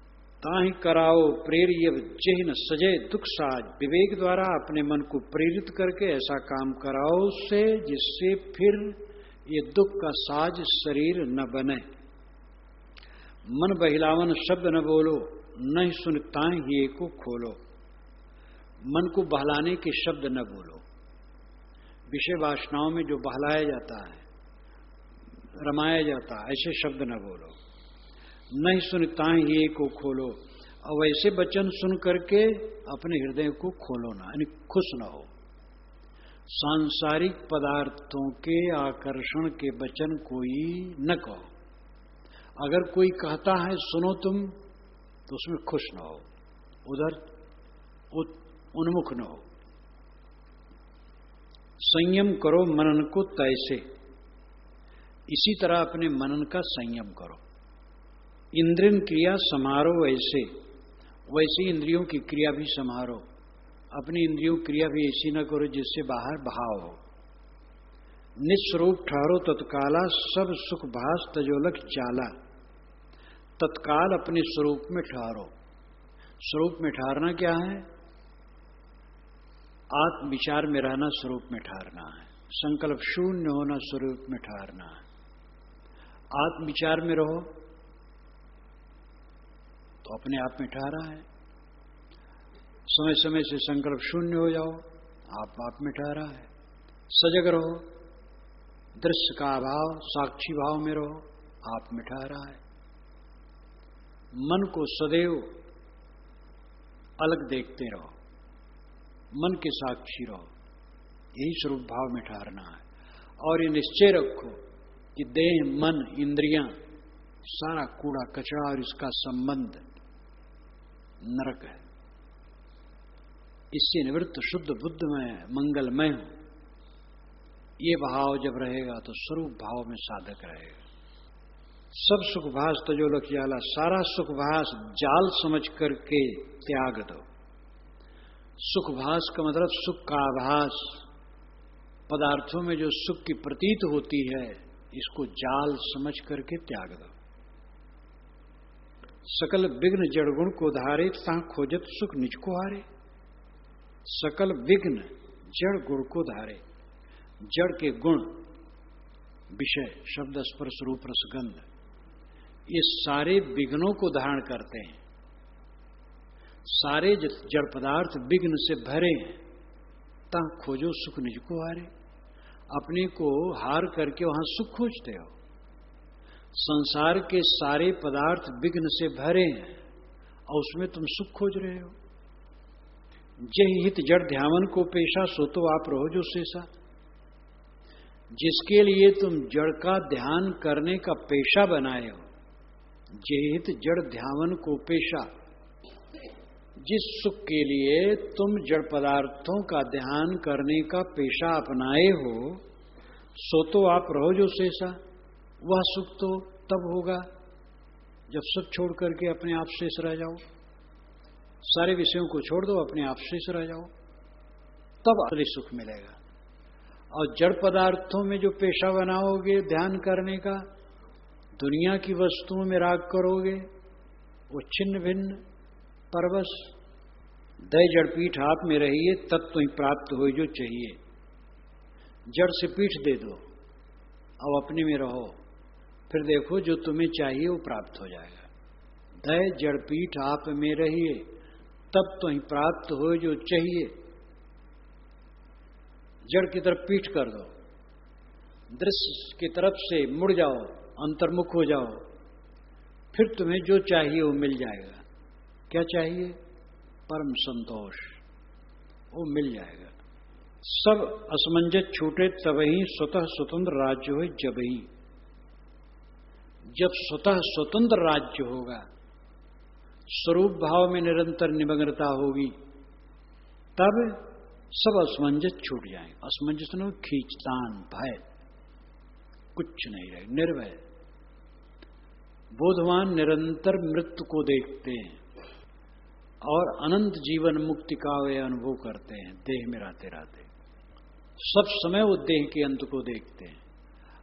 ताहि कराओ प्रेरिय जेहि न सजे दुख साज। विवेक द्वारा अपने मन को प्रेरित करके ऐसा काम कराओ उससे जिससे फिर ये दुख का साज शरीर न बने। मन बहिलावन शब्द न बोलो, नहीं सुनता ही को खोलो। मन को बहलाने के शब्द न बोलो। विषय वासनाओं में जो बहलाया जाता है, रमाया जाता है, ऐसे शब्द न बोलो। नहीं सुनता ही को खोलो। और ऐसे वचन सुन करके अपने हृदय को खोलो ना, यानी खुश न हो। सांसारिक पदार्थों के आकर्षण के वचन कोई न कहो। अगर कोई कहता है सुनो तुम, तो उसमें खुश न हो, उधर उन्मुख न हो। संयम करो मनन को तैसे। इसी तरह अपने मनन का संयम करो। इंद्रियन क्रिया समारो ऐसे, वैसे इंद्रियों की क्रिया भी समारो। अपनी इंद्रियों की क्रिया भी ऐसी न करो जिससे बाहर बहाव हो। निस्वरूप ठहरो तत्काला, सब सुख भास तजोलक जाला। तत्काल अपने स्वरूप में ठहरो। स्वरूप में ठहरना क्या है? आत्म विचार में रहना स्वरूप में ठहरना है। संकल्प शून्य होना स्वरूप में ठहरना है। आत्म विचार में रहो तो अपने आप में ठहरा है। समय समय से संकल्प शून्य हो जाओ, आप में ठहरा है। सजग रहो, दृश्य का अभाव साक्षी भाव में रहो, आप में ठहरा है। मन को सदैव अलग देखते रहो, मन के साक्षी रहो, यही स्वरूप भाव में ठहरना है। और ये निश्चय रखो कि देह, मन, इंद्रियां सारा कूड़ा कचरा और इसका संबंध नरक है। इससे निवृत्त शुद्ध बुद्धमय मंगलमय हो। ये भाव जब रहेगा तो स्वरूप भाव में साधक रहेगा। सब सुखभास तजोलक जाला। सारा सुखभास जाल समझ करके त्याग दो। सुखभास का मतलब सुख का आभास, पदार्थों में जो सुख की प्रतीत होती है, इसको जाल समझ करके त्याग दो। सकल विघ्न जड़ गुण को धारे, ता खोजत सुख निज को हारे। सकल विघ्न जड़ गुण को धारे। जड़ के गुण, विषय, शब्द, स्पर्श, रूप, रस, गंध, ये सारे विघ्नों को धारण करते हैं। सारे जड़ पदार्थ विघ्न से भरे हैं। ता खोजो सुख निज को हारे। अपने को हार करके वहां सुख खोजते हो। संसार के सारे पदार्थ विघ्न से भरे हैं और उसमें तुम सुख खोज रहे हो। जय हित जड़ ध्यान को पेशा, सो तो आप रहो जो शेषा। जिसके लिए तुम जड़ का ध्यान करने का पेशा बनाए हो, जय हित जड़ ध्यान को पेशा, जिस सुख के लिए तुम जड़ पदार्थों का ध्यान करने का पेशा अपनाए हो, सो तो आप रहो जो शेषा। वह सुख तो तब होगा जब सब छोड़ करके अपने आप शेष रह जाओ। सारे विषयों को छोड़ दो, अपने आप शेष रह जाओ, तब असली सुख मिलेगा। और जड़ पदार्थों में जो पेशा बनाओगे ध्यान करने का, दुनिया की वस्तुओं में राग करोगे, वो छिन्न भिन्न परवश। दय जड़ पीठ आप में रहिए, तब तो ही प्राप्त हो जो चाहिए। जड़ से पीठ दे दो, अब अपने में रहो, फिर देखो जो तुम्हें चाहिए वो प्राप्त हो जाएगा। दय जड़ पीठ आप में रहिए, तब तो ही प्राप्त हो जो चाहिए। जड़ की तरफ पीठ कर दो, दृश्य की तरफ से मुड़ जाओ, अंतर्मुख हो जाओ, फिर तुम्हें जो चाहिए वो मिल जाएगा। क्या चाहिए? परम संतोष, वो मिल जाएगा। सब असमंजस छूटे तब ही स्वतः स्वतंत्र राज्य हो। जब स्वतः स्वतंत्र राज्य होगा स्वरूप भाव में निरंतर निमग्नता होगी, तब सब असमंजस छूट जाए। असमंजस न खींचतान, भय, कुछ नहीं रहे, निर्भय। बोधवान निरंतर मृत्यु को देखते हैं और अनंत जीवन मुक्ति का वे अनुभव करते हैं। देह में रहते रहते सब समय वो देह के अंत को देखते हैं।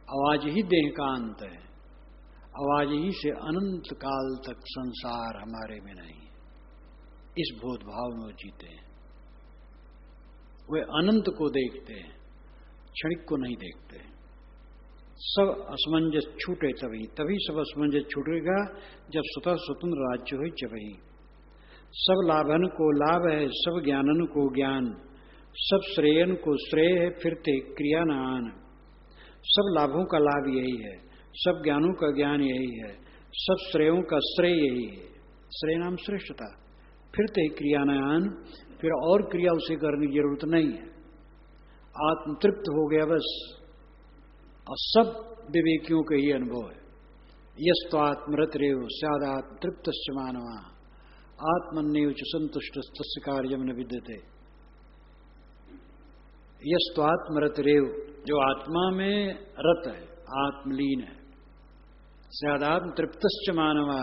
आवाज ही देह का अंत है, आवाज ही से अनंत काल तक संसार हमारे में नहीं है। इस बोध भाव में वो जीते हैं। वे अनंत को देखते हैं, क्षणिक को नहीं देखते। सब असमंजस छूटे तभी सब असमंजस छूटेगा जब स्वतः स्वतंत्र राज्य हो। जब ही सब लाभन को लाभ है, सब ज्ञानन को ज्ञान, सब श्रेयन को श्रेय है, फिरते क्रिया न आन। सब लाभों का लाभ यही है, सब ज्ञानों का ज्ञान यही है, सब श्रेयों का श्रेय यही है। श्रेय नाम श्रेष्ठता। फिरते ही क्रिया न आन, फिर और क्रिया उसे करने की जरूरत नहीं है। आत्मतृप्त हो गया बस। और सब विवेकियों का ही अनुभव है। यस्तो आत्मरत रेव स्यादात्म तृप्तश्च मानवा आत्मन्येव च संतुष्टस्तस्य कार्यम न विद्यते। यस्तो आत्मरत रेव, जो आत्मा में रत है, आत्मलीन है। स्यादात्म तृप्तश्च मानवा,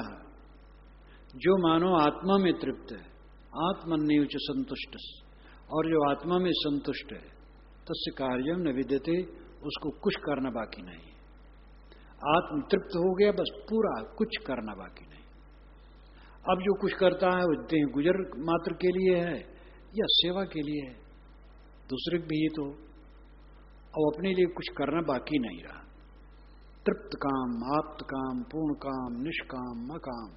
जो मानो आत्मा में तृप्त है। आत्मन्येव च संतुष्ट, और जो आत्मा में संतुष्ट है, तस्य कार्यम न विद्यते, उसको कुछ करना बाकी नहीं। आत्म तृप्त हो गया बस, पूरा, कुछ करना बाकी नहीं। अब जो कुछ करता है वो देह गुजर मात्र के लिए है या सेवा के लिए है, दूसरे भी ही तो। अब अपने लिए कुछ करना बाकी नहीं रहा। तृप्त काम, आप्त काम, पूर्ण काम, निष्काम, अकाम।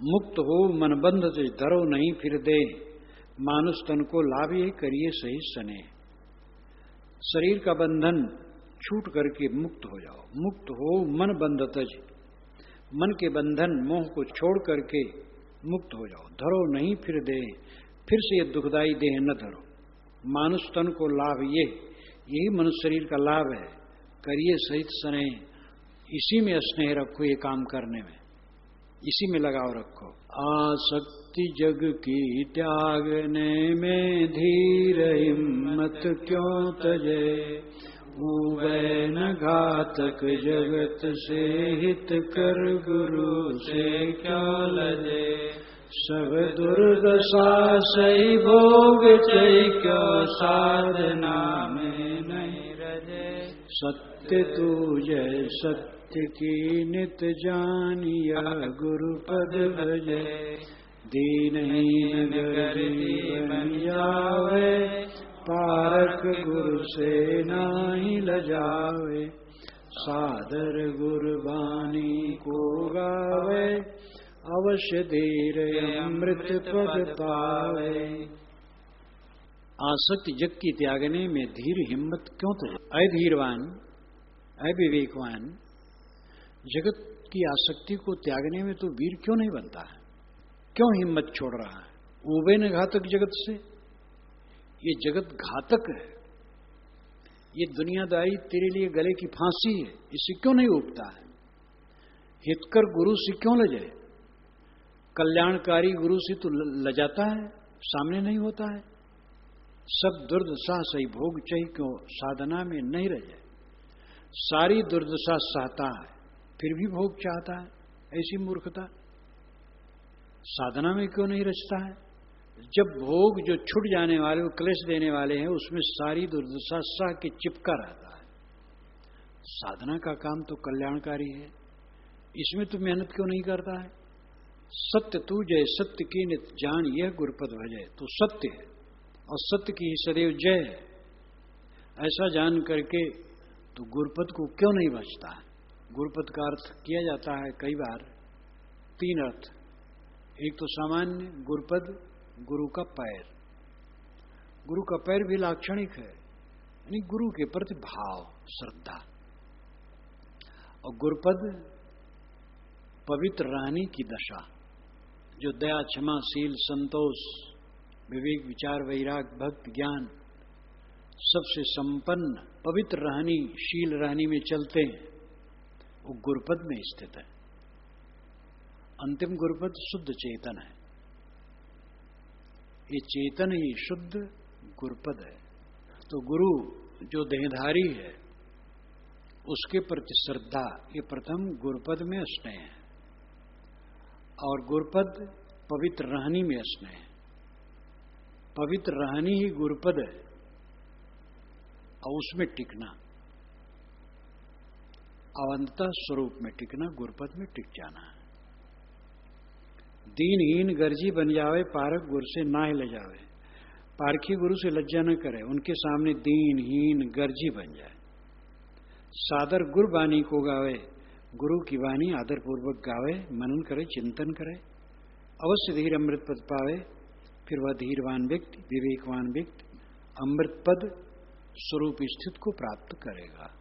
मुक्त हो मन बंध से धरो नहीं फिर दे, मानुष तन को लाभ ये करिए सही सने। शरीर का बंधन छूट करके मुक्त हो जाओ। मुक्त हो मन बंध तज, मन के बंधन मोह को छोड़ करके मुक्त हो जाओ। धरो नहीं फिर दे, फिर से ये दुखदाई देह न धरो। मानुष तन को लाभ यही मनुष्य शरीर का लाभ है। करिए सहित स्नेह, इसी में स्नेह रखो, ये काम करने में इसी में लगाव रखो। आसक्ति जग की त्यागने में धीर हिम्मत क्यों तजे, ऊवे न घातक जगत से हित कर गुरु से क्यों लजे। सब दुर्दशा सही भोग चई, क्यों साधना में नहीं रजे। सत्य तुझे सत्य की नित जानिया, गुरु पद भजे। दीनहीन गरीब बन जावे, पारक गुरु से नाही लजावे। सादर गुरु बानी को गावे, अवश्य धीर अमृत पद पावे। आसक्ति जग की त्यागने में धीर हिम्मत क्यों तजे। अधीरवान, अविवेकवान जगत की आसक्ति को त्यागने में तो वीर क्यों नहीं बनता है, क्यों हिम्मत छोड़ रहा है। ऊबे न घातक जगत से, ये जगत घातक है, ये दुनियादारी तेरे लिए गले की फांसी है, इससे क्यों नहीं उगता है। हितकर गुरु से क्यों लजे, कल्याणकारी गुरु से तो लजाता है, सामने नहीं होता है। सब दुर्दशा सही भोग चाहिए, क्यों साधना में नहीं रहे। सारी दुर्दशा सहता है फिर भी भोग चाहता है, ऐसी मूर्खता। साधना में क्यों नहीं रचता है। जब भोग जो छूट जाने वाले, वो क्लेश देने वाले हैं, उसमें सारी दुर्दशा सह के चिपका रहता है। साधना का काम तो कल्याणकारी है, इसमें तो मेहनत क्यों नहीं करता है। सत्य तू जय सत्य की नित जान, यह गुरुपद भजय। तो सत्य है और सत्य की ही सदैव जय है, ऐसा जान करके तो गुरुपद को क्यों नहीं भजता है। गुरुपद का अर्थ किया जाता है कई बार, तीन अर्थ। एक तो सामान्य गुरुपद, गुरु का पैर। गुरु का पैर भी लाक्षणिक है, यानी गुरु के प्रति भाव, श्रद्धा। और गुरुपद पवित्र रहने की दशा, जो दया, क्षमा, शील, संतोष, विवेक, विचार, वैराग, भक्ति, ज्ञान सबसे संपन्न पवित्र रहनी, शील रहनी में चलते हैं, वो गुरुपद में स्थित है। अंतिम गुरुपद शुद्ध चेतन है। ये चेतन ही शुद्ध गुरुपद है। तो गुरु जो देहधारी है उसके प्रति श्रद्धा, ये प्रथम गुरुपद में स्नेह है। और गुरुपद पवित्र रहनी में स्नेह है। पवित्र रहनी ही गुरुपद है और उसमें टिकना, अवंतः स्वरूप में टिकना, गुरुपद में टिक जाना है। दीनहीन गर्जी बन जावे, पारक गुरु से ना हिले जावे। पारखी गुरु से लज्जा न करे, उनके सामने दीनहीन गर्जी बन जाए। सादर गुरु वाणी को गावे, गुरु की वाणी आदर पूर्वक गावे, मनन करे, चिंतन करे, अवश्य धीर अमृत पद पावे। फिर वह धीरवान व्यक्ति, विवेकवान व्यक्ति अमृत पद स्वरूप स्थित को प्राप्त करेगा।